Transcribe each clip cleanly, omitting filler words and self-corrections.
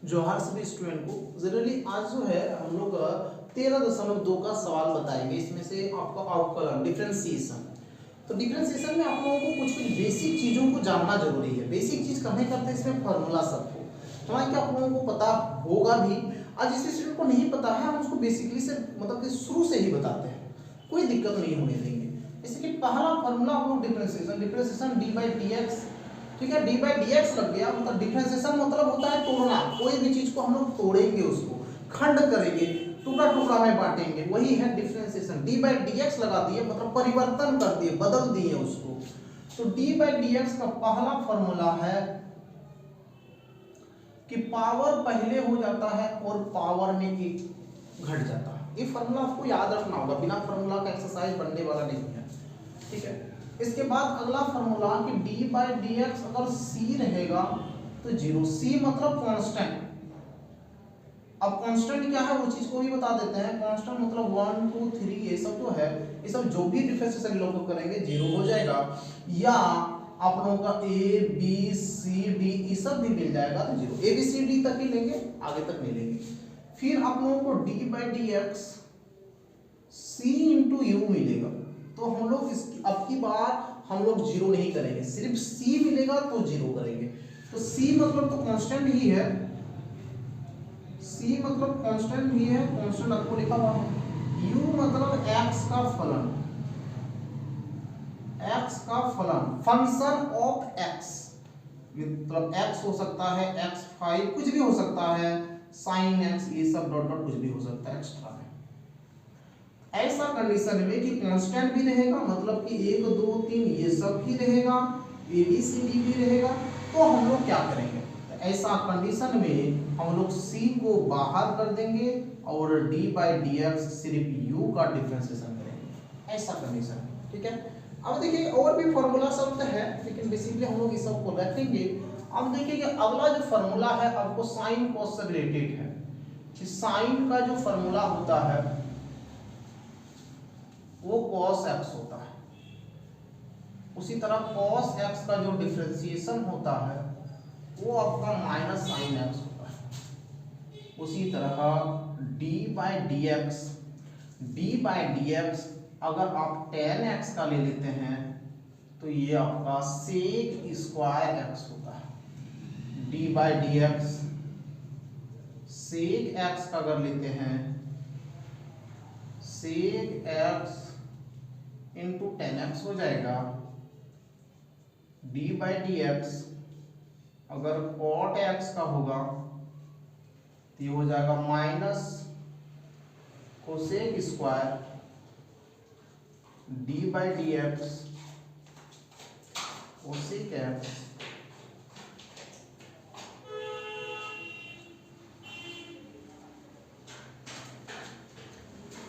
जोहार सभी स्टूडेंट को। जनरली आज जो है हम लोग 13.2 का सवाल बताएंगे। इसमें से आपका अवकलन डिफरेंशिएशन। तो डिफरेंशिएशन में आप लोगों को कुछ कुछ बेसिक चीज़ों को जानना जरूरी है। बेसिक चीज़ करने करते इसमें फार्मूला सबको हालांकि आप लोगों को पता होगा भी। आज जिस स्टूडेंट को नहीं पता है हम उसको बेसिकली से मतलब कि शुरू से ही बताते हैं, कोई दिक्कत नहीं होने देंगे। जैसे कि पहला फार्मूला हम लोग differentiation D by d x, ठीक है। डी बाई डी एक्स लग गया, मतलब डिफरेंशिएशन मतलब होता है तोड़ना। कोई भी चीज को हम लोग तोड़ेंगे, उसको खंड करेंगे, टुकड़ा टुकड़ा में बांटेंगे, वही है differentiation. D by d x लगा दिए मतलब परिवर्तन कर दिए, बदल दिए उसको। तो डी बाई डी एक्स का पहला फॉर्मूला है कि पावर पहले हो जाता है और पावर में एक घट जाता है। ये फॉर्मूला आपको याद रखना होगा, बिना फॉर्मूला का एक्सरसाइज बनने वाला नहीं है, ठीक है। इसके बाद अगला फॉर्मूला कि डी बाई डी एक्स अगर सी रहेगा तो जीरो। सी मतलब कांस्टेंट। अब कांस्टेंट क्या है वो चीज को भी बता देते हैं। कांस्टेंट मतलब 1 2 3 ये सब जो है, ये सब जो भी डिफरेंशिएशन लोग करेंगे जीरो हो जाएगा। या आप लोगों का ए बी सी डी ये सब भी मिल जाएगा तो zero. A B C D तक ही लेंगे, आगे तक नहीं लेंगे। फिर आप लोगों को d by d x c into u मिलेगा। तो हम लोग इस अब की बार हम लोग जीरो नहीं करेंगे, सिर्फ सी मिलेगा तो जीरो करेंगे। तो सी मतलब तो कांस्टेंट ही है, सी मतलब कांस्टेंट ही है, कांस्टेंट आपको लिखा हुआ है। यू मतलब एक्स का फलन, एक्स का फलन, फंक्शन ऑफ एक्स। मतलब एक्स हो सकता है, x5 कुछ भी हो सकता है, साइन एक्स ये सब डॉट डॉट कुछ भी हो सकता है एक्स्ट्रा में। ऐसा कंडीशन में कि कांस्टेंट भी रहेगा, मतलब कि 1 2 3 ये सब भी रहेगा, ए बी सी डी भी रहेगा, तो हम लोग क्या करेंगे, तो ऐसा कंडीशन में हम लोग सी को बाहर कर देंगे और डी बाई डी एक्स सिर्फ यू का डिफरेंशिएशन करेंगे। ऐसा कंडीशन, ठीक है। अब देखिए और भी फॉर्मूला सब तो है, लेकिन बेसिकली हम लोग इस सब को रखेंगे। अब देखिए अगला जो फॉर्मूला है आपको साइन कॉस से रिलेटेड है। साइन का जो फॉर्मूला होता है वो cos x होता है। उसी तरह cos x का जो डिफरेंशिएशन होता है वो आपका माइनस साइन x होता है। उसी तरह d by d x, D by d x अगर आप tan x का ले लेते हैं तो ये आपका sec स्क्वायर x होता है। d by d x sec x का अगर लेते हैं, sec x into ten x हो जाएगा। डी बाई डी एक्स अगर कॉट एक्स का होगा तो ये हो जाएगा minus cosec square D by d x cosec x.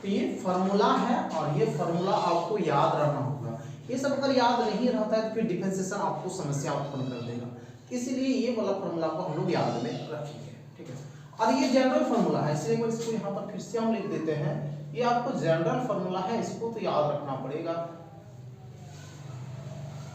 तो ये फॉर्मूला है और ये फॉर्मूला आपको याद रखना होगा। ये सब अगर याद नहीं रहता है तो फिर डिफरेंशिएशन आपको समस्या उत्पन्न कर देगा। इसीलिए ये वाला फॉर्मूला को हम लोग याद में रखेंगे, ठीक है। और ये जनरल फॉर्मूला है, इसलिए इसको यहाँ पर फिर से हम लिख देते हैं। ये आपको जनरल फॉर्मूला है, इसको तो याद रखना पड़ेगा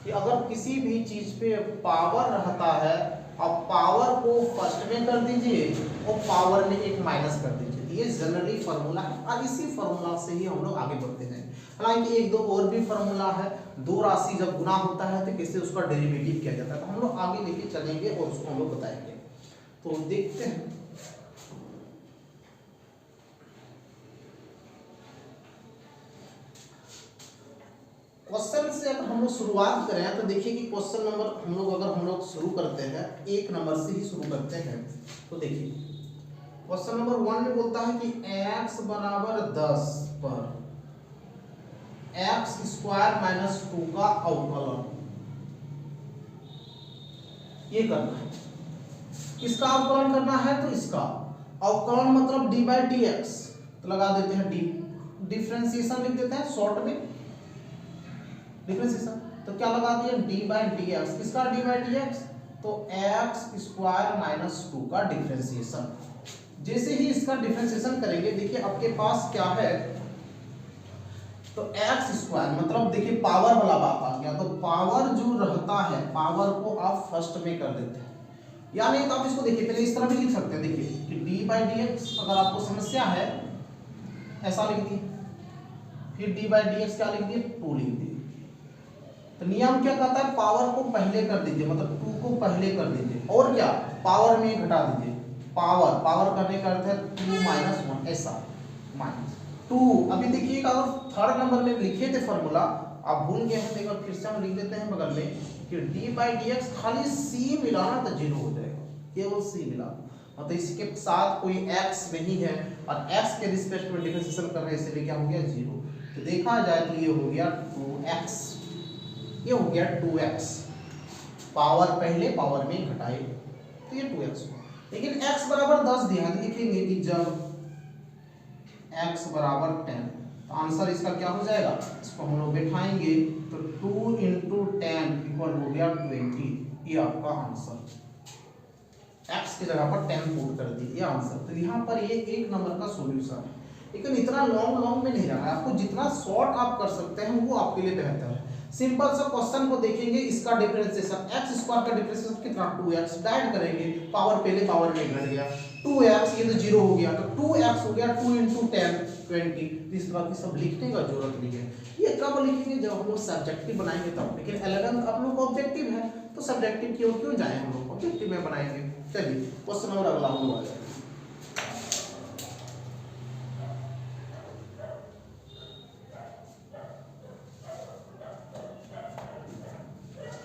कि अगर किसी भी चीज पे पावर रहता है, अब पावर को फर्स्ट में कर दीजिए और पावर में एक माइनस कर दीजिए। ये जनरली फार्मूला है और इसी फार्मूला से ही हम लोग आगे बढ़ते हैं। हालांकि एक दो और भी फार्मूला है। दो राशि जब गुना होता है तो कैसे उसका डेरिवेटिव किया जाता है, तो हम लोग आगे लेके चलेंगे और उसको हम लोग बताएंगे। तो देखते हैं। क्वेश्चन से अगर हम लोग शुरुआत करें तो देखिए कि क्वेश्चन नंबर हम लोग शुरू करते हैं, एक नंबर से ही शुरू करते हैं। तो देखिए क्वेश्चन नंबर 1 में बोलता है कि x बराबर 10 पर x स्क्वायर माइनस 2 का अवकलन ये करना है। किसका अवकलन करना है, तो इसका अवकलन मतलब डी बाई डी एक्स, तो लगा देते हैं डी, डिफरेंशिएशन लिख देते हैं शॉर्ट में डिफरेंशिएशन। तो क्या लगा दिया डी बाई डी एक्स, किसका डी बाई डी एक्स, तो x स्क्वायर माइनस 2 का डिफरेंशिएशन। जैसे ही इसका डिफरेंशिएशन करेंगे, देखिए आपके पास क्या है, तो एक्स स्क्वायर मतलब देखिए पावर वाला बात आ गया। तो पावर जो रहता है, पावर को आप फर्स्ट में कर देते हैं। या नहीं तो आप इसको देखिए पहले इस तरह भी लिख सकते हैं, देखिए कि डी बाई डी एक्स अगर आपको समस्या है ऐसा लिख दिए, फिर डी बाई डी एक्स क्या लिख दिए 2 लिख दिए। तो नियम क्या कहता है, पावर को पहले कर दीजिए, मतलब 2 को पहले कर दीजिए और क्या पावर में घटा दीजिए। पावर करने का अर्थ है 2 माइनस 1 ऐसा माइनस 2। अभी देखिएगा अगर थर्ड नंबर में लिखे थे फॉर्मूला आप भूल गए हैं, एक बार फिर से हम लिख देते हैं बगल में कि डी बाई डी एक्स खाली सी मिलाना तो 0 हो जाएगा, केवल सी मिला, मतलब इसके साथ कोई x नहीं है और x के रिस्पेक्ट में डिफरेंशिएशन कर रहे हैं इसलिए क्या हो गया 0। तो देखा जाए तो ये हो गया 2x, ये हो गया 2x, पावर पहले पावर में घटाए तो ये 2x हुआ। लेकिन x बराबर 10 दिया है, लिखेंगे कि जब x बराबर 10 तो आंसर इसका क्या हो जाएगा, इसको हम लोग बैठाएंगे तो 2 × 10 इक्वल हो गया 20, ये आपका आंसर। x की जगह पर 10 पुट कर दीजिए आंसर। तो यहाँ पर ये 1 नंबर का सॉल्यूशन है, लेकिन इतना लॉन्ग में नहीं रहा है, आपको जितना शॉर्ट आप कर सकते हैं वो आपके लिए बेहतर है। सिंपल सा क्वेश्चन को देखेंगे, इसका डिफरेंशिएशन x स्क्वायर का डिफरेंशिएशन कितना 2x, ऐड करेंगे पावर पहले पावर में घट गया 2x, ये तो 0 हो गया तो 2x हो गया 2 × 10 20। इस तरह की सब लिखने का जरूरत नहीं है, ये कब लिखेंगे जब हम लोग सब्जेक्टिव बनाएंगे तब। लेकिन 11 आप लोग ऑब्जेक्टिव है तो सब्जेक्टिव की ओर क्यों जाए, हम लोग ऑब्जेक्टिव में बनाएंगे। चलिए क्वेश्चन नंबर अगला हम लोग आ जाएंगे।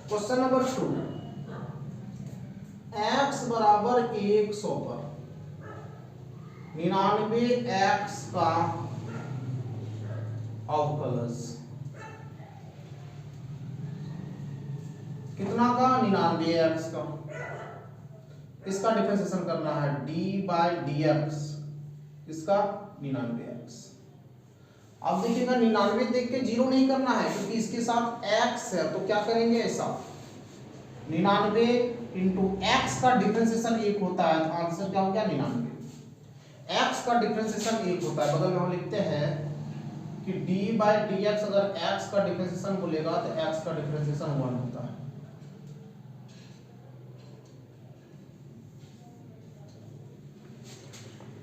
क्वेश्चन नंबर 2, x बराबर 100 पर 99x का अवकलज कितना का 99x का, इसका डिफरेंशिएशन करना है d बाई डी एक्स, इसका 99x। अब देखिएगा 99 देख के 0 नहीं करना है क्योंकि इसके साथ x है, तो क्या करेंगे ऐसा 99 × x का डिफरेंशिएशन 1 होता है, तो आंसर क्या हो गया 99। x का डिफरेंशिएशन 1 होता है, बगल में हम लिखते हैं कि d बाई डी एक्स अगर x का डिफरेंशिएशन बोलेगा तो x का डिफरेंशिएशन 1 होता है।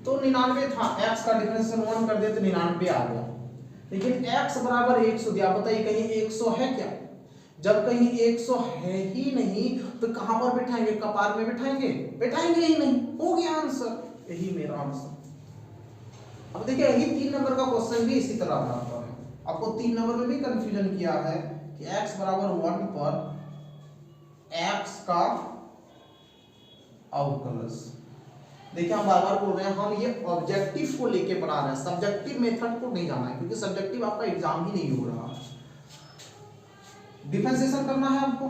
तो 99 था, x का डिफरेंशिएशन 1 कर दिया तो 99 आ गया। लेकिन x बराबर 100 दिया, बताइए कहीं 100 है क्या, जब कहीं 100 है ही नहीं तो कहां पर बैठाएंगे, कपार में बैठाएंगे, बैठाएंगे ही नहीं, हो गया आंसर, यही मेरा आंसर। अब देखिए यही 3 नंबर का क्वेश्चन भी इसी तरह बनाता है, आपको 3 नंबर में भी कंफ्यूजन किया है कि x बराबर 1 पर x का अवकलज। देखिए हम बार बार बोल रहे हैं हम ये ऑब्जेक्टिव को लेके बना रहे हैं, सब्जेक्टिव मेथड को नहीं जाना है क्योंकि सब्जेक्टिव आपका एग्जाम ही नहीं हो रहा। डिफरेंशिएशन करना है आपको,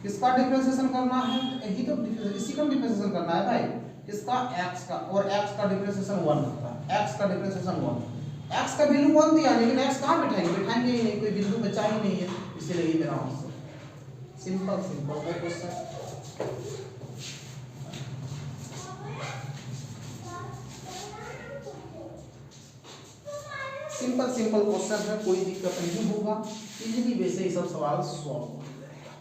किसका डिफरेंशिएशन करना है, यही तो इसी का डिफरेंशिएशन करना है भाई, किसका x का, और x का डिफरेंशिएशन 1 होता है, x का डिफरेंशिएशन 1, x का वैल्यू 1 दिया लेकिन x कहां बैठाएंगे, बैठाएंगे ही नहीं, कोई बिंदु बचा ही नहीं है, इसलिए ये मेरा आंसर। सिंपल है क्वेश्चन। सिंपल क्वेश्चन है, कोई दिक्कत नहीं होगा, इजीली वैसे ही सब सवाल सॉल्व हो जाएगा।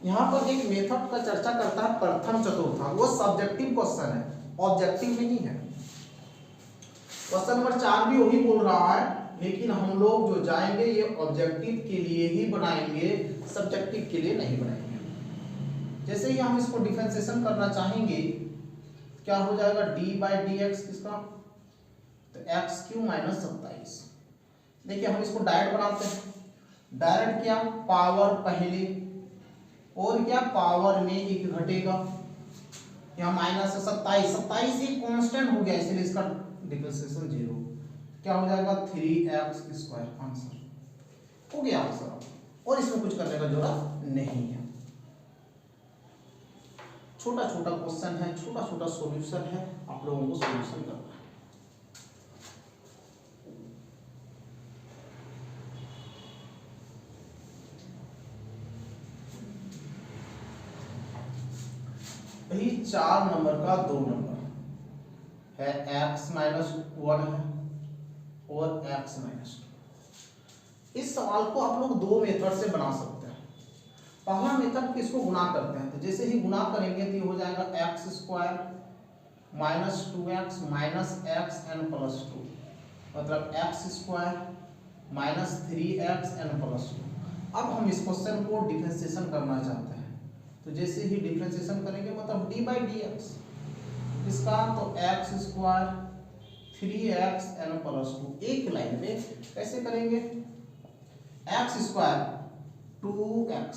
यहाँ पर एक मेथड का चर्चा करता है प्रथम चतुर्थांश, वो सब्जेक्टिव क्वेश्चन है, ऑब्जेक्टिव नहीं है। क्वेश्चन नंबर 4 भी वही बोल रहा है, लेकिन हम लोग जो जाएंगे ये ऑब्जेक्टिव के लिए ही बनाएंगे, सब्जेक्टिव के लिए नहीं बनाएंगे। जैसे ही हम इसको डिफरेंशिएशन करना चाहेंगे क्या हो जाएगा, d बाई डी एक्स किसका, तो x³ माइनस 27। देखिए हम इसको डायरेक्ट बनाते हैं, डायरेक्ट क्या पावर पहले और क्या पावर में 1 घटेगा, यहाँ माइनस 27 एक कांस्टेंट हो गया इसलिए इसका डिफरेंशिएशन 0, क्या हो जाएगा 3x², आंसर हो गया आंसर। और इसमें कुछ करने का जरूरत नहीं है, छोटा छोटा क्वेश्चन है, छोटा छोटा सॉल्यूशन है, आप लोगों को सॉल्यूशन करना है। यही 4 नंबर का 2 नंबर है, x माइनस 1 है और x माइनस 2। इस सवाल को आप लोग 2 मेथड से बना सकते हैं। पहला मेथड कि इसको गुना करते हैं, तो जैसे ही गुना करेंगे तो ये हो जाएगा x square minus 2x minus x n plus 2, मतलब x square minus 3x n plus 2। अब हम इस क्वेश्चन को डिफरेंशिएशन करना चाहते हैं, तो जैसे ही डिफरेंशिएशन करेंगे मतलब डी बाई डी एक्स इसका, तो x square 3x n plus 2 एक लाइन में कैसे करेंगे, एक्स स्क्वायर 2x,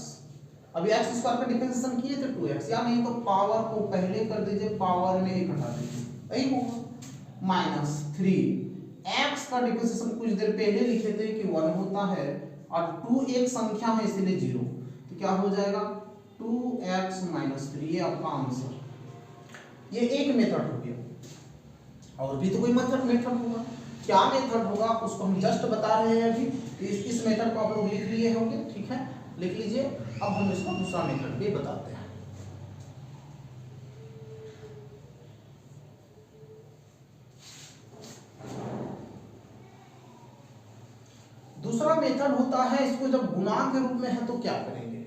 अभी एक्स स्क्वायर का डिफरेंशिएशन किए थे 2x, या नहीं तो पावर को पहले कर दीजिए, पावर में 1 हटा दीजिए, यही होगा माइनस 3x का डिफरेंशिएशन कुछ देर पहले लिखे थे कि 1 होता है और 2 एक संख्या है इसलिए 0, तो क्या हो जाएगा 2x माइनस 3, ये आपका आंसर। ये एक मेथड हो गया, और भी तो कोई मेथड होगा, क्या मेथड होगा उसको हम जस्ट बता रहे हैं अभी। इस मेथड को आप लोग लिख लिए होंगे, ठीक है, लिख लीजिए। अब हम इसको दूसरा मेथड भी बताते हैं। दूसरा मेथड होता है, इसको जब गुणा के रूप में है तो क्या करेंगे,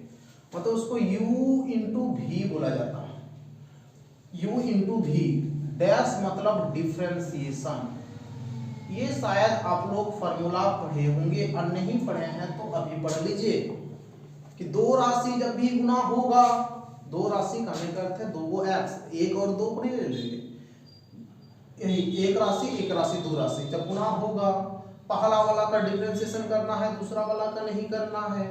मतलब उसको u इंटू भी बोला जाता है, u इंटू भी डैश मतलब डिफरेंशिएशन। ये शायद आप लोग फॉर्मूला पढ़े होंगे, और नहीं पढ़े हैं तो अभी पढ़ लीजिए कि दो राशि जब भी गुना होगा, दो राशि करने का अर्थ है दो एक्स, एक और दो को नहीं ले लेंगे, एक राशि दो राशि जब गुना होगा, पहला वाला का डिफरेंशिएशन करना है, दूसरा वाला का नहीं करना है,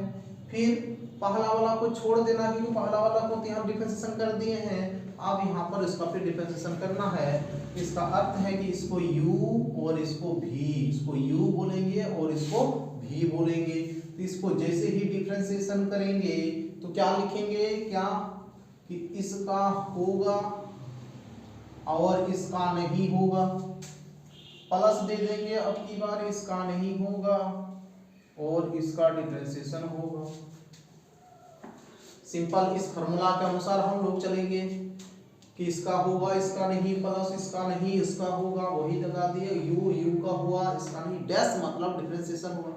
फिर पहला वाला को छोड़ देना है क्योंकि पहला वाला को यहाँ डिफरेंशिएशन कर दिए हैं, अब यहाँ पर इसका फिर डिफरेंशिएशन करना है। इसका अर्थ है कि इसको u और इसको भी, इसको u बोलेंगे और इसको भी बोलेंगे। तो इसको जैसे ही डिफरेंशिएशन करेंगे तो क्या लिखेंगे, क्या कि इसका होगा और इसका नहीं होगा, प्लस दे देंगे, अब की बार इसका नहीं होगा और इसका डिफरेंशिएशन होगा। सिंपल इस फार्मूला के अनुसार हम लोग चलेंगे कि इसका होगा, इसका नहीं, प्लस इसका नहीं, इसका होगा, वही लगा दिए, u का हुआ, इसका नहीं, डैश मतलब डिफरेंशिएशन हुआ।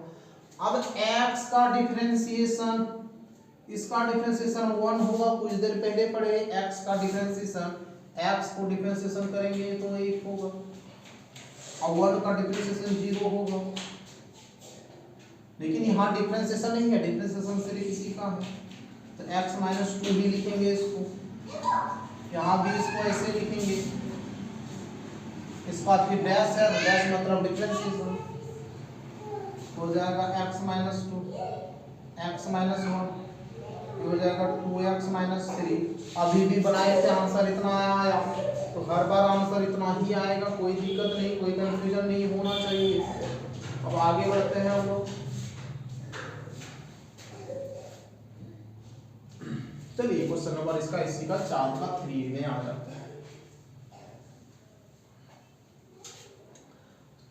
अब x का डिफरेंशिएशन, इसका डिफरेंशिएशन 1 होगा, कुछ देर पहले पढ़े x का डिफरेंशिएशन, x को डिफरेंशिएशन करेंगे तो 1 होगा, और 1 का डिफरेंशिएशन 0 होगा। लेकिन यहाँ डिफरेंशिएशन नहीं है, डिफरेंशिएशन सिर्फ इसी का है, तो x माइनस 2 भी लिखेंगे इसको, यहाँ भी इसको ऐसे लिखेंगे, इसका फिर डैश है, डैश मतलब डिफरेंशिएशन, हो जाएगा x माइनस 2, x माइनस 1, हो जाएगा 2x माइनस 3। अभी भी बनाए थे आंसर इतना आया, तो हर बार आंसर इतना ही आएगा, कोई दिक्कत नहीं, कोई कंफ्यूजन नहीं होना चाहिए। अब आगे बढ़ते हैं हम लोग, चलिए क्वेश्चन नंबर इसका इसी का 4 का 3 में आ जाता है।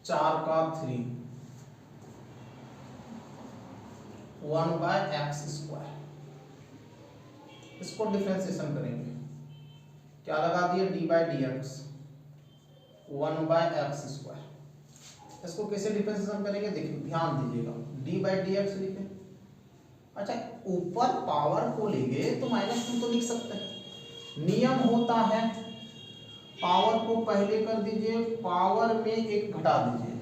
4 का 3 1/x², इसको डिफरेंशिएशन करेंगे, क्या लगा दिए d/dx 1/x²। इसको कैसे डिफरेंशिएशन करेंगे, देखिए ध्यान दीजिएगा, d/dx लिखें, अच्छा ऊपर पावर को लेंगे तो -2 तो लिख सकते हैं, नियम होता है पावर को पहले कर दीजिए, पावर में 1 घटा दीजिए,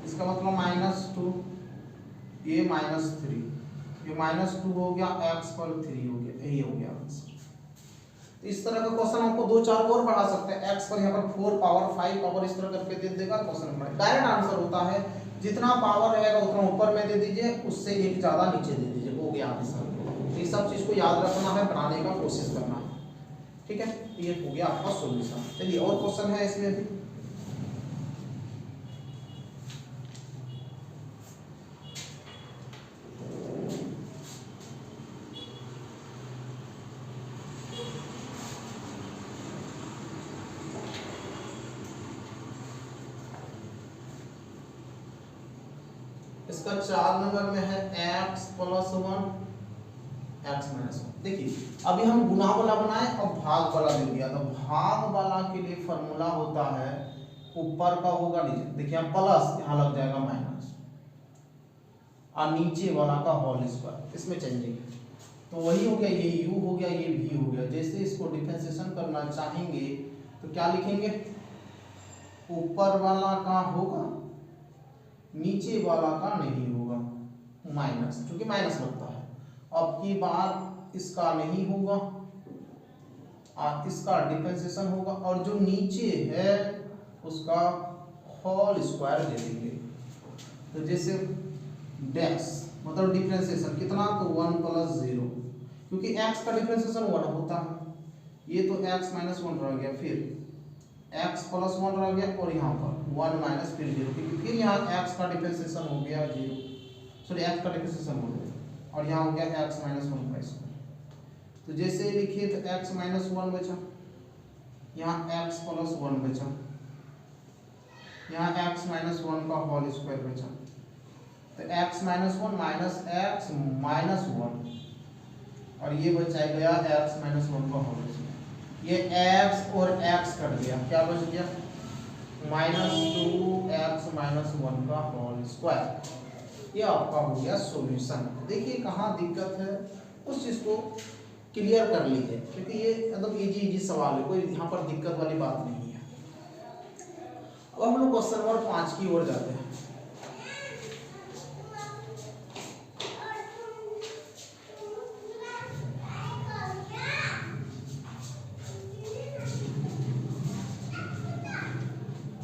इसका मतलब -2, ये -3, ये -2 हो गया, x पर 3 हो गया, यही हो गया आंसर। तो इस तरह का क्वेश्चन आपको 2-4 और बढ़ा सकते हैं, x पर यहाँ पर 4 पावर 5 पावर इस तरह करके दे देगा, क्वेश्चन में डायरेक्ट आंसर होता है, जितना पावर रहेगा उतना ऊपर में दे दीजिए, उससे 1 ज्यादा नीचे दे दीजिए, हो गया आंसर। तो ये सब चीज को याद रखना है, बनाने का कोशिश करना है, ठीक है, ये हो गया आपका सॉल्यूशन। चलिए और क्वेश्चन है इसमें भी, इसका 4 नंबर में है x + 1 x - 1। देखिए अभी हम गुणा वाला बनाए और भाग वाला दे दिया, तो भाग वाला के लिए फॉर्मूला होता है ऊपर का होगा नीचे, देखिए यहाँ प्लस, यहाँ लग जाएगा माइनस, और नीचे वाला का होल स्क्वायर, इसमें चेंजिंग है। तो वही हो गया, ये u हो गया, ये v हो गया। जैसे इसको डिफरेंशिएशन करना चाहेंगे तो क्या लिखेंगे, ऊपर वाला का होगा, नीचे वाला का नहीं होगा, माइनस, क्योंकि माइनस लगता है। अब की बार इसका नहीं होगा, इसका डिफरेंशिएशन होगा, और जो नीचे है उसका होल स्क्वायर दे देंगे। तो जैसे डैश मतलब डिफरेंशिएशन कितना, तो 1 + 0, क्योंकि x का डिफरेंशिएशन 1 होता है, ये तो x - 1 रह गया, फिर x + 1 रह गया, और यहाँ पर 1 - फिर 0, क्योंकि फिर यहाँ x का डिफरेंशिएशन हो गया 0, सॉरी x का डिफरेंशिएशन हो गया, और यहाँ हो गया x - 1 का स्क्वायर। तो जैसे लिखिए तो x - 1 बचा, यहाँ x + 1 बचा, यहाँ x - 1 का होल स्क्वायर बचा, तो x - 1 - x - 1, और ये बचा गया x - 1 का होल स्क्वायर। ये x और x कट गया, क्या बच गया, -2x - 1 का होल स्क्वायर। ये आपका हो गया सॉल्यूशन। देखिए कहाँ दिक्कत है, उस चीज को क्लियर कर लीजिए, क्योंकि ये एकदम इजी सवाल है, कोई यहाँ पर दिक्कत वाली बात नहीं है। अब हम लोग क्वेश्चन नंबर 5 की ओर जाते हैं।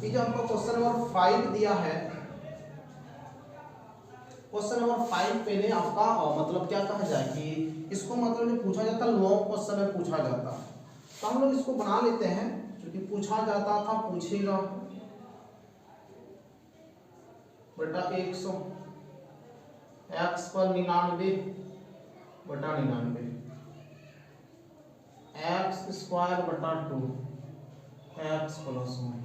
ये जो आपको क्वेश्चन नंबर 5 दिया है, क्वेश्चन नंबर 5 पहले आपका मतलब क्या कहा जाए कि इसको मतलब जो पूछा जाता है लॉन्ग क्वेश्चन में पूछा जाता है, तो हम लोग इसको बना लेते हैं, क्योंकि पूछा जाता था, पूछेगा बटा 100 x पर 99 बटा 99 x² बटा 2 x + 1,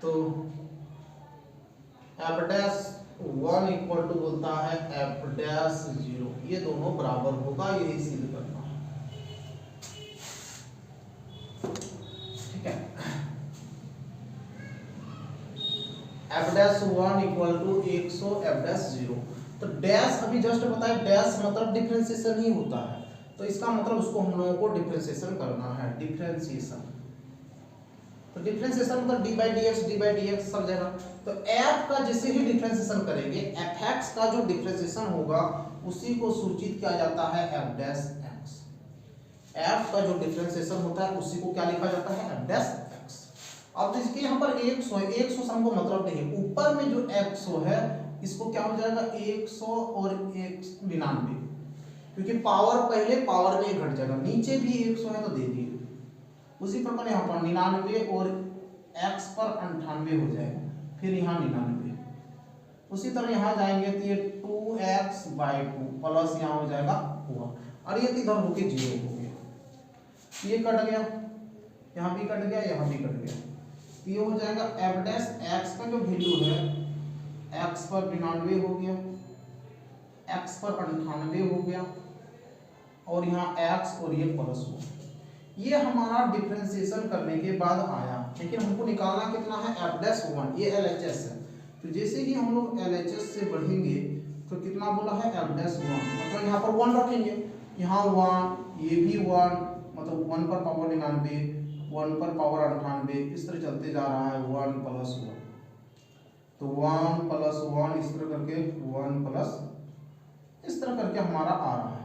तो f'1 इक्वल टू बोलता है f'0, ये दोनों बराबर होगा, यही सिद्ध करना है, ठीक है। f'1 इक्वल टू 100 f'0, तो डैश अभी जस्ट बताया, डैश मतलब डिफरेंशिएशन ही होता है, तो इसका मतलब उसको हम लोगों को डिफरेंशिएशन करना है, डिफरेंशिएशन। तो डिफरेंशिएशन मतलब d/dx सब जगह, तो f का जैसे ही डिफरेंशिएशन करेंगे, fx का जो डिफरेंशिएशन होगा उसी को सूचित किया जाता है f'(x). f का जो डिफरेंशिएशन होता है उसी को क्या लिखा जाता है, f'(x). अब देखिए यहाँ पर 100 है, 100 से हमको मतलब नहीं है, ऊपर में जो 100 है इसको क्या हो जाएगा 100 और 99, क्योंकि पावर पहले पावर में घट जाएगा, नीचे भी 100 है तो दे दिए। उसी प्रकार यहाँ पर 99 और x पर 98 हो जाएगा, फिर यहाँ 99, उसी तरह यहाँ जाएंगे तो ये 2x/2 प्लस यहाँ हो जाएगा 1, और ये इधर होके 0 हो गया, ये कट गया, यहाँ भी कट गया, यहाँ भी कट गया, तो ये हो जाएगा f'(x) का जो वैल्यू है x पर 99 हो गया, x पर 98 हो गया, और यहाँ x और ये प्लस 1, ये हमारा डिफरेंशिएशन करने के बाद आया, लेकिन हमको निकालना कितना है f'1, ये LHS है। तो जैसे ही हम लोग LHS से बढ़ेंगे तो कितना बोला है f'1, मतलब यहाँ पर 1 रखेंगे, यहाँ 1, ये भी 1, मतलब 1 पर पावर 99, 1 पर पावर 98, इस तरह चलते जा रहा है 1 + 1, तो 1 + 1 इस तरह करके 1 प्लस इस तरह करके हमारा आ रहा है।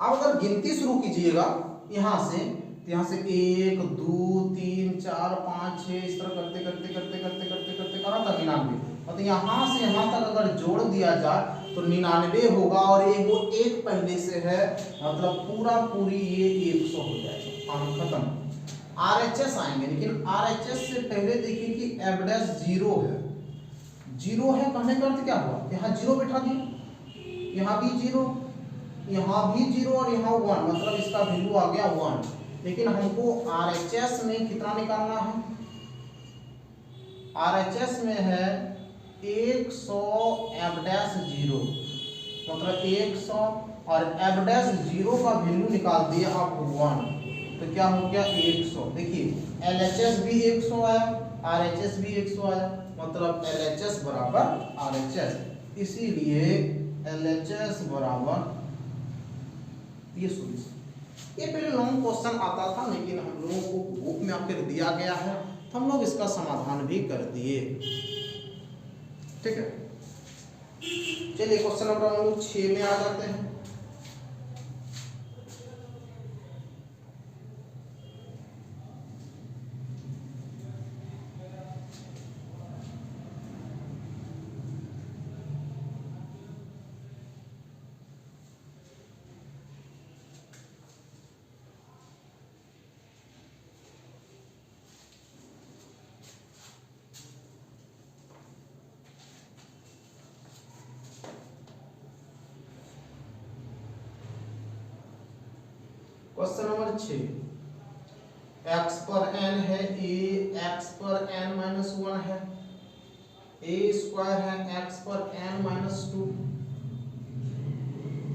अब अगर गिनती शुरू कीजिएगा यहाँ से 1 2 3 4 5 6 इस तरह करते करते करते करते करते करते कहाँ तक 99, मतलब यहाँ से यहाँ तक अगर जोड़ दिया जाए तो 99 होगा, और वो एक पहले से है, मतलब पूरा पूरी ये 100 हो जाएगा, काम खत्म। RHS आएंगे, लेकिन RHS से पहले देखिए कि f'0 है, 0 है कहने का अर्थ क्या हुआ, यहाँ 0 बैठा दिया, यहाँ भी 0, यहाँ भी 0 और यहाँ 1, मतलब इसका वैल्यू आ गया 1, लेकिन हमको RHS में कितना निकालना है, RHS में है 100 f'0, मतलब 100, और f'0 का वैल्यू निकाल दिया आप 1, तो क्या हो गया 100। देखिए LHS भी 100 आया, RHS भी 100 आया, मतलब LHS बराबर RHS, इसीलिए LHS बराबर ये सॉल्यूशन। ये पहले लॉन्ग क्वेश्चन आता था, लेकिन हम लोगों को बुक में आकर दिया गया है तो हम लोग इसका समाधान भी कर दिए। ठीक है, चलिए क्वेश्चन नंबर हम लोग 6 में आ जाते हैं। क्वेश्चन नंबर 6, x पर n है a, x पर n माइनस 1 है, a स्क्वायर है x पर n माइनस 2,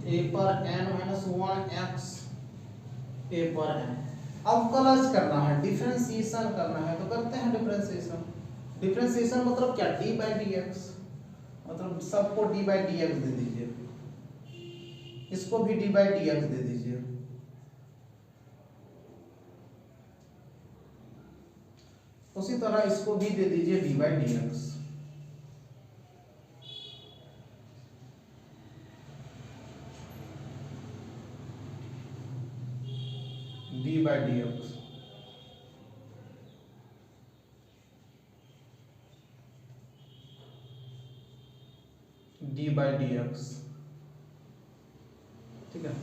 a पर n माइनस 1 x a पर n। अब कलज करना है, डिफरेंशिएशन करना है, तो करते हैं डिफरेंशिएशन। डिफरेंशिएशन मतलब क्या, d बाई डी एक्स, मतलब सबको d बाई डी एक्स दे दीजिए, इसको भी d बाई डी एक्स दे दीजिए। उसी तरह इसको भी दे दीजिए d by d x. d by d x, d by d x. ठीक है,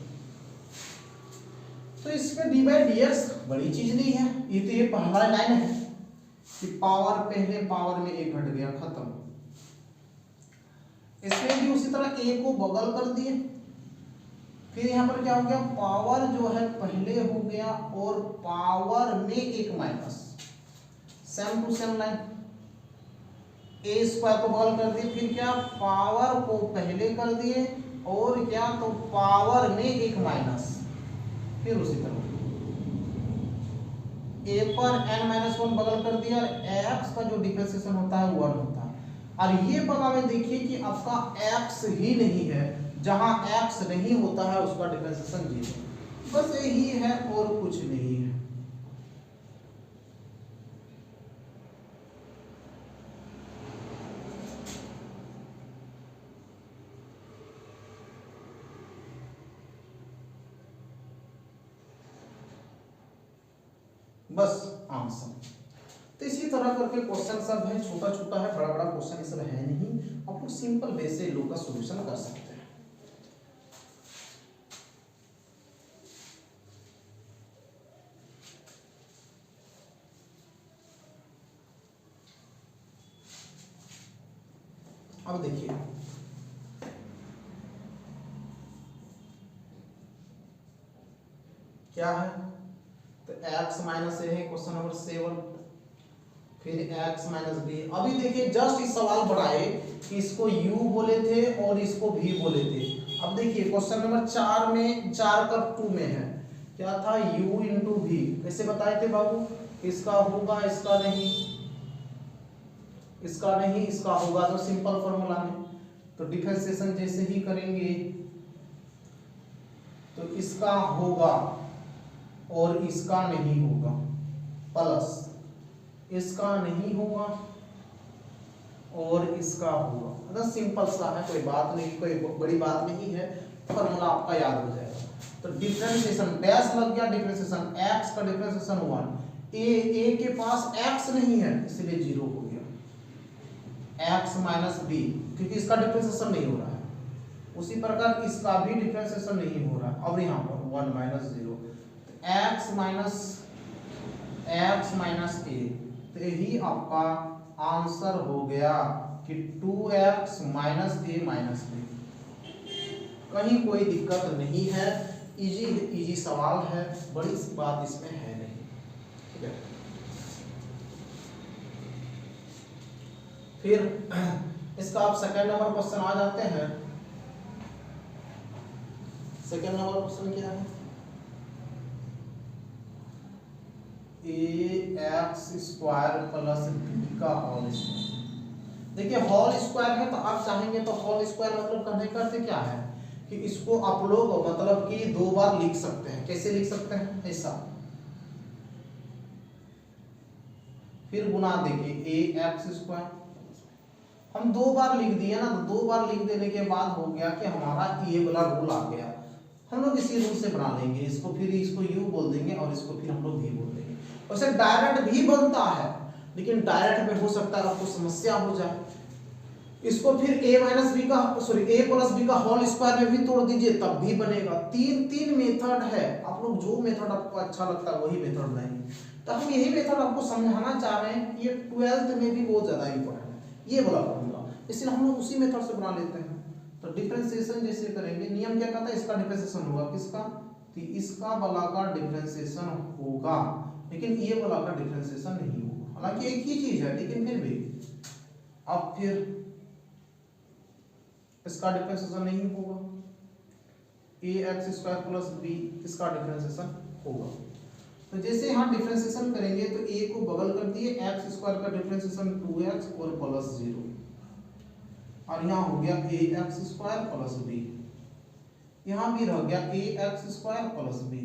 तो इसमें d बाई डी एक्स बड़ी चीज नहीं है, ये तो ये पहला लाइन है कि पावर पहले पावर में एक घट गया, खत्म। इसमें भी उसी तरह a को बगल कर दिए, फिर यहाँ पर क्या हो गया, पावर जो है पहले हो गया और पावर में एक minus, same to same line. a square को बगल कर दिए, फिर क्या, पावर को पहले कर दिए और क्या, तो पावर में एक माइनस, फिर उसी तरह a पर n माइनस 1 बगल कर दिया, x का जो डिफरेंशिएशन होता है 1 होता है। और ये बगल में देखिए कि आपका x ही नहीं है, जहां x नहीं होता है उसका डिफरेंशिएशन 0। बस यही है और कुछ नहीं है। बस आंसर। तो इसी तरह करके क्वेश्चन सब है, छोटा छोटा है, बड़ा बड़ा क्वेश्चन ये सब है नहीं। आप लोग सिंपल वे से लोग का सॉल्यूशन कर सकते हैं। अब देखिए, क्या है, तो x माइनस ए है क्वेश्चन नंबर 7, फिर x माइनस बी। अभी देखिए जस्ट इस सवाल बढ़ाए कि इसको u बोले थे और इसको v बोले थे। अब देखिए क्वेश्चन नंबर 4 में 4 का 2 में है, क्या था, u इंटू v। कैसे बताए थे बाबू, इसका होगा, इसका नहीं, इसका नहीं, इसका होगा, तो सिंपल फॉर्मूला में तो डिफरेंशिएशन जैसे ही करेंगे तो इसका होगा और इसका नहीं होगा, प्लस इसका नहीं होगा और इसका होगा। मतलब सिंपल सा है, कोई बात नहीं, कोई बड़ी बात नहीं है, फॉर्मूला आपका याद हो जाएगा। तो डिफरेंशिएशन डैश लग गया, डिफरेंशिएशन x का डिफरेंशिएशन 1, a के पास x नहीं है इसलिए 0 हो गया, x माइनस b, क्योंकि इसका डिफरेंशिएशन नहीं हो रहा है। उसी प्रकार इसका भी डिफरेंशिएशन नहीं हो रहा है। अब यहाँ पर 1 माइनस 0, x माइनस a, तो यही आपका आंसर हो गया कि 2x minus a minus b। कहीं कोई दिक्कत नहीं है, इजी सवाल है, बड़ी बात इसमें है नहीं। ठीक है, फिर इसका आप सेकंड नंबर क्वेश्चन आ जाते हैं। सेकंड नंबर क्वेश्चन क्या है, ax स्क्वायर प्लस b का होल स्क्वायर। देखिए होल स्क्वायर है तो आप चाहेंगे तो होल स्क्वायर मतलब कहने का अर्थ क्या है कि इसको आप लोग मतलब कि 2 बार लिख सकते हैं। कैसे लिख सकते हैं? ऐसा, फिर गुना देखिए ए एक्स स्क्वायर, हम 2 बार लिख दिए ना, तो 2 बार लिख देने के बाद हो गया कि हमारा ये वाला रूल आ गया। हम लोग इसी रूल से बना लेंगे इसको, फिर इसको यू बोल देंगे और इसको फिर हम लोग भी बोल देंगे। वैसे डायरेक्ट भी बनता है, लेकिन डायरेक्ट में हो सकता है आपको समस्या हो जाए। इसको फिर a माइनस बी का a प्लस बी का होल स्क्वायर में भी तोड़ दीजिए, तब भी बनेगा। तीन मेथड है, आप लोग जो मेथड आपको अच्छा लगता है वही मेथड लाएंगे। तो हम यही मेथड आपको समझाना चाह रहे हैं, ये 12th में भी बहुत ज्यादा इंपॉर्टेंट है ये वाला फॉर्मूला, इसलिए हम लोग उसी मेथड से बना लेते हैं। तो डिफरेंशिएशन जैसे करेंगे, नियम क्या कहता है, इसका डिफरेंशिएशन होगा किसका, तो इसका वाला का डिफरेंशिएशन होगा, लेकिन ये वाला का डिफरेंशिएशन नहीं होगा। हालांकि एक ही चीज है, लेकिन फिर भी अब फिर इसका डिफरेंशिएशन नहीं होगा। ए एक्स स्क्वायर प्लस बी इसका डिफरेंशिएशन होगा। तो जैसे यहाँ डिफरेंशिएशन करेंगे तो ए को बगल कर दिए, एक्स स्क्वायर का डिफरेंशिएशन 2x और प्लस 0, और यहाँ हो गया A X square plus B, यहाँ भी रह गया A X square plus B.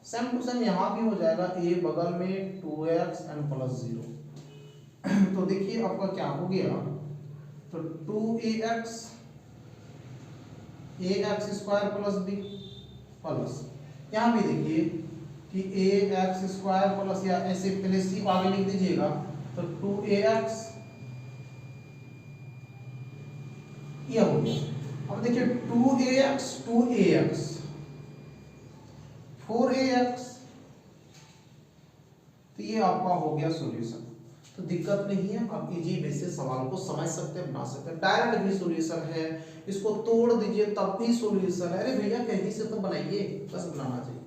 Same to same यहाँ भी हो जाएगा, ए बगल में 2x एंड प्लस 0। तो देखिए आपका क्या हो गया, तो 2ax A X square plus B plus, यहाँ भी देखिए कि ए एक्स स्क्वायर प्लस, या ऐसे पहले सी आगे लिख दीजिएगा, तो 2ax यह हो गया। अब देखिए 2ax 4ax, तो ये आपका हो गया सॉल्यूशन। तो दिक्कत नहीं है, आप इजी वे से सवाल को समझ सकते हैं, बना सकते हैं। डायरेक्ट भी सॉल्यूशन है, इसको तोड़ दीजिए तब भी सॉल्यूशन है। अरे भैया कहीं से तो बनाइए, बस बनाना चाहिए।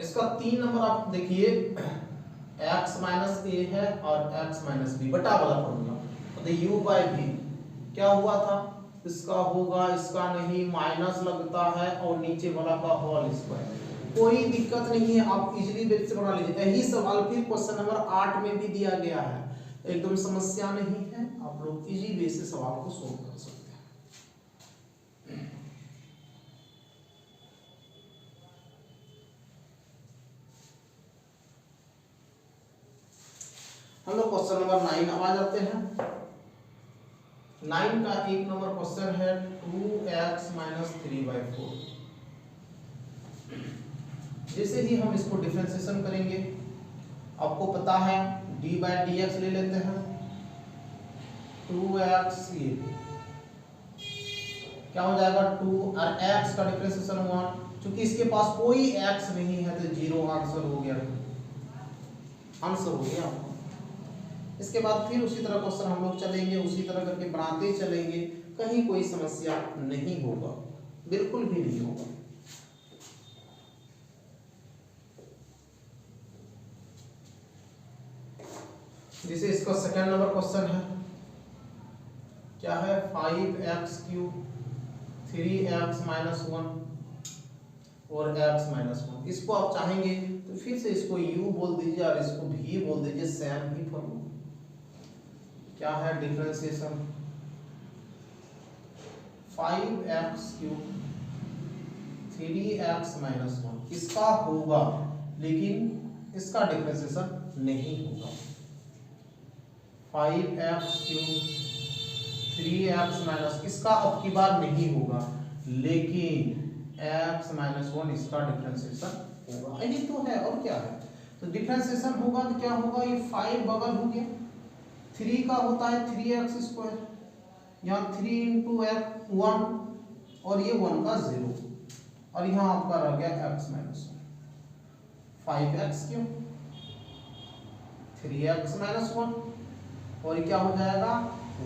इसका 3 नंबर आप देखिए, x माइनस ए है और x माइनस बी बटा वाला फॉर्मूला, तो u बाय v क्या हुआ था, इसका होगा, इसका नहीं, माइनस लगता है और नीचे वाला का होल स्क्वायर। कोई दिक्कत नहीं है, आप इजीली बेस से बना लीजिए। यही सवाल फिर क्वेश्चन नंबर 8 में भी दिया गया है, एकदम समस्या नहीं है, आप लोग इजी बेस से सवाल को सोल्व कर सकते हैं। हम लोग क्वेश्चन नंबर 9 अब आ जाते हैं। 9 का 1 नंबर क्वेश्चन है 2x माइनस 3/4। जैसे ही हम इसको डिफरेंशिएशन करेंगे, आपको पता है d बाय dx ले लेते हैं, 2x ये क्या हो जाएगा 2, और x का डिफरेंशिएशन 1, क्योंकि इसके पास कोई x नहीं है तो 0 आंसर हो गया, आंसर हो गया। इसके बाद फिर उसी तरह क्वेश्चन हम लोग चलेंगे, उसी तरह करके बनाते चलेंगे, कहीं कोई समस्या नहीं होगा, बिल्कुल भी नहीं होगा। जैसे इसका सेकंड नंबर क्वेश्चन है, क्या है 5x क्यूब 3x माइनस 1 और x माइनस 1। इसको आप चाहेंगे तो फिर से इसको u बोल दीजिए और इसको v बोल दीजिए, सेम ही फॉर्मूला। क्या है differentiation 5x cube 3x minus 1 इसका होगा, लेकिन इसका डिफरेंशिएशन नहीं होगा। 5x क्यूब 3x माइनस, इसका अब की बार नहीं होगा, लेकिन x माइनस 1 इसका डिफरेंशिएशन होगा। यही तो है, और क्या है। तो डिफरेंशिएशन होगा तो क्या होगा, ये 5 बगल हो गया, 3 का होता है 3x स्क्वायर, यहाँ 3 इंटू 1 और ये 1 का 0, और यहाँ आपका रह गया x minus 1, 5x cube 3x minus 1, और ये क्या हो जाएगा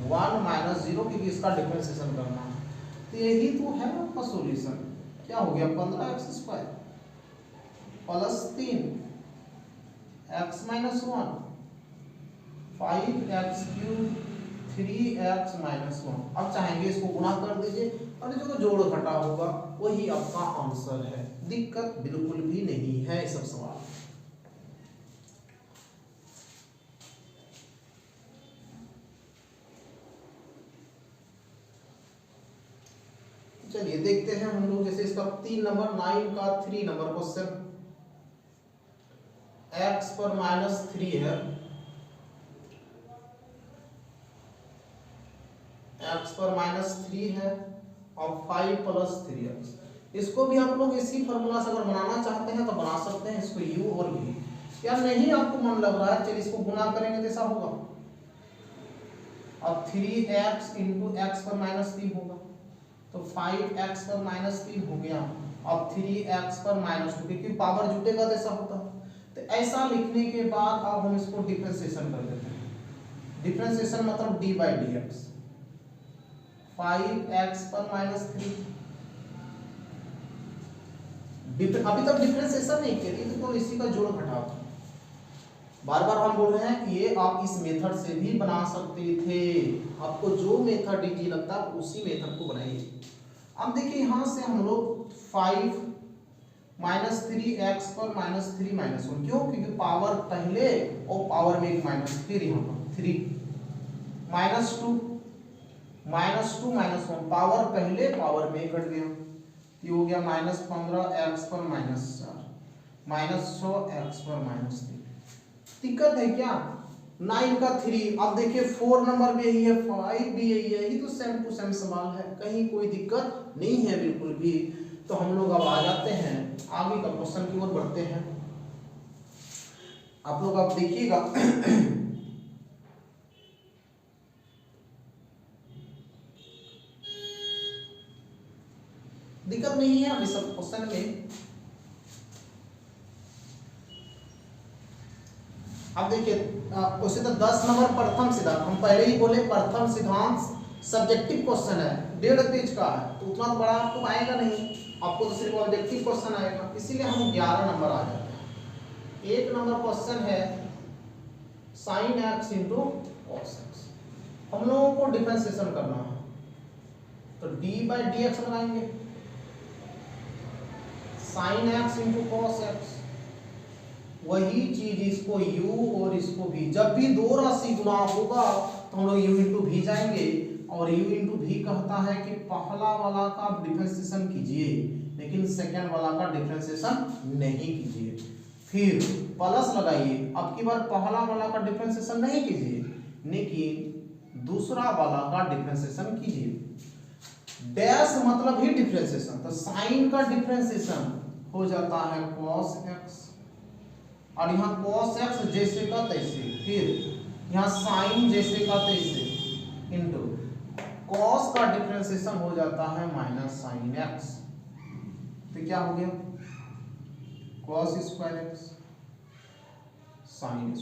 1 माइनस 0, क्योंकि इसका डिफरेंशिएशन करना है। तो यही तो है आपका सॉल्यूशन। क्या हो गया 15x square plus 3x minus 1 5x cube 3x minus 1। अब चाहेंगे इसको गुणा कर दीजिए और जो जोड़ घटा होगा वही आपका आंसर है, दिक्कत बिल्कुल भी नहीं है। सब सवाल चलिए देखते हैं हम लोग, जैसे इसका 3 नंबर 9 का 3 नंबर क्वेश्चन, x पर -3 है, x पर -3 है और 5 + 3x। इसको भी आप लोग इसी फॉर्मूला से अगर बनाना चाहते हैं तो बना सकते हैं, इसको u और v। या नहीं आपको मन लग रहा है, चलिए इसको गुना करेंगे तो ऐसा होगा, अब 3x × x पर -3 होगा, तो 5x पर -3 हो गया, अब 3x पर -2, क्योंकि पावर जुटेगा तो ऐसा होता है। तो ऐसा लिखने के बाद अब हम इसको डिफरेंशिएशन कर देते हैं। डिफरेंशिएशन मतलब d/dx, 5x पर -3। अभी तक डिफरेंशिएशन नहीं किया तो इसी का जोड़ घटाव था। बार बार हम बोल रहे हैं कि ये आप इस मेथड से भी बना सकते थे, आपको जो मेथड इजी लगता है उसी मेथड को बनाइए। अब देखिए यहाँ से हम लोग 5 -3x पर -3 -1, क्यों? क्योंकि पावर पहले और पावर में एक माइनस, फिर यहाँ पर 3 -2 -1, पावर पहले पावर में घट गया, ये हो गया -15x पर -4 -6x पर -3। दिक्कत है क्या? 9 का 3, अब देखिए 4 नंबर भी यही है, 5 भी यही है, ये तो सेम टू सेम सवाल है, कहीं कोई दिक्कत नहीं है बिल्कुल भी। तो हम लोग अब आ जाते हैं आगे का क्वेश्चन की ओर बढ़ते हैं। आप लोग अब देखिएगा दिक्कत नहीं है अभी सब क्वेश्चन में। अब देखिए उसे तो 10 नंबर प्रथम सिद्धांत, हम पहले ही बोले प्रथम सिद्धांत सब्जेक्टिव क्वेश्चन है, 1.5 पेज का है, तो उतना बड़ा आपको आएगा नहीं, आपको तो सिर्फ ऑब्जेक्टिव क्वेश्चन आएगा, इसीलिए हम 11 नंबर आ जाते हैं। 1 नंबर क्वेश्चन है sin x × cos x। हम लोगों को डिफरेंशिएशन करना है, तो d/dx लगाएंगे, sin x × cos x, वही चीज इसको u और इसको v, जब भी दो राशि गुणा होगा तो हम लोग u × v जाएंगे, और u × v कहता है कि पहला वाला का डिफरेंशिएशन कीजिए लेकिन सेकंड वाला का डिफरेंशिएशन नहीं कीजिए, फिर प्लस लगाइए, अब की बार पहला वाला का डिफरेंशिएशन नहीं कीजिए लेकिन दूसरा वाला का डिफरेंशिएशन कीजिए। डैश मतलब ही डिफरेंशिएशन, तो साइन का डिफरेंशिएशन हो जाता है cos x, और यहाँ cos x जैसे का तैसे, फिर यहाँ साइन जैसे का तैसे, इंटू cos का डिफरेंशिएशन हो जाता है -sin x, तो क्या हो गया cos² x sin² x।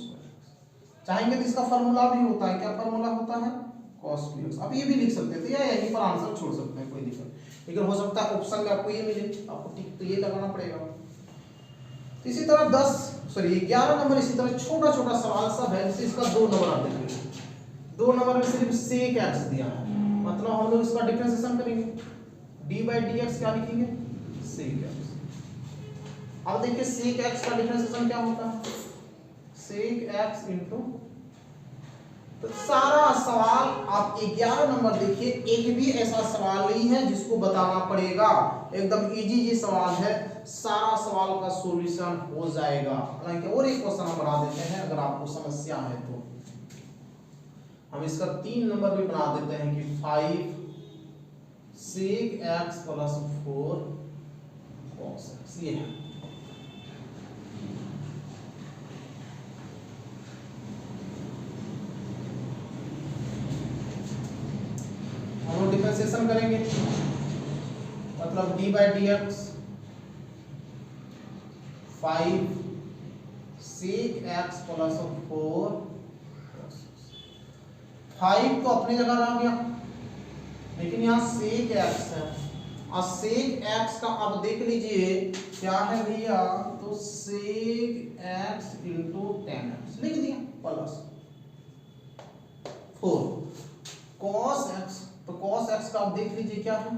चाहेंगे तो इसका फॉर्मूला भी होता है, क्या फॉर्मूला होता है cos 2x। अब ये भी लिख सकते थे या यहीं पर आंसर छोड़ सकते हैं, कोई दिक्कत, लेकिन हो सकता है ऑप्शन में आपको ये मिले, आपको टिक तो ये लगाना पड़ेगा। तो इसी तरह 11 नंबर इसी तरह छोटा छोटा सवाल सब है, जैसे इसका 2 नंबर आप देखिए, 2 नंबर में सिर्फ sec x दिया है, मतलब हम लोग इसका डिफरेंशिएशन करेंगे, d/dx क्या लिखेंगे sec x। अब देखिए sec x का डिफरेंशिएशन क्या होता है, sec x × तो सारा सवाल आप 11 नंबर देखिए, एक भी ऐसा सवाल नहीं है जिसको बताना पड़ेगा, एकदम इजी सवाल है, सारा सवाल का सॉल्यूशन हो जाएगा। हालांकि और एक क्वेश्चन हम बना देते हैं अगर आपको समस्या है तो, हम इसका 3 नंबर भी बना देते हैं कि 5 sec x + 4 cos x, ये है। हम डिफरेंशिएशन करेंगे, मतलब d/dx 5 sec x + 4, 5 तो अपनी जगह रह गया, लेकिन यहाँ sec x है, और sec x का अब देख लीजिए क्या है भैया, तो sec x × tan x लिख दिया, प्लस 4 cos x, तो cos x का आप देख लीजिए क्या है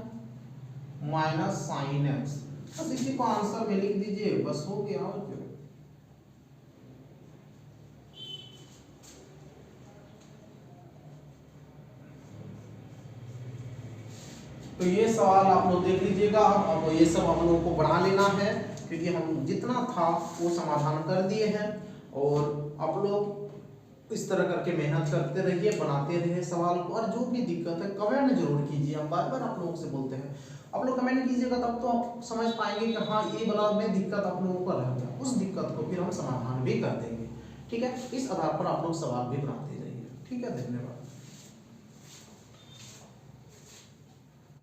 -sin x, बस इसी को आंसर में लिख दीजिए, बस हो गया। और क्या, तो ये सवाल आप लोग देख लीजिएगा। अब ये सब हम लोगों को बढ़ा लेना है, क्योंकि हम जितना था वो समाधान कर दिए हैं। और आप लोग इस तरह करके मेहनत करते रहिए, बनाते रहिए सवाल को, और जो भी दिक्कत है कमेंट जरूर कीजिए। हम बार बार आप लोगों से बोलते हैं, आप लोग कमेंट कीजिएगा, तब तो आप समझ पाएंगे कि हाँ ये वाला में दिक्कत आप लोगों को रह गया। उस दिक्कत को फिर हम समाधान भी कर देंगे। ठीक है, इस आधार पर आप लोग सवाल भी बनाते जाइए। ठीक है, धन्यवाद।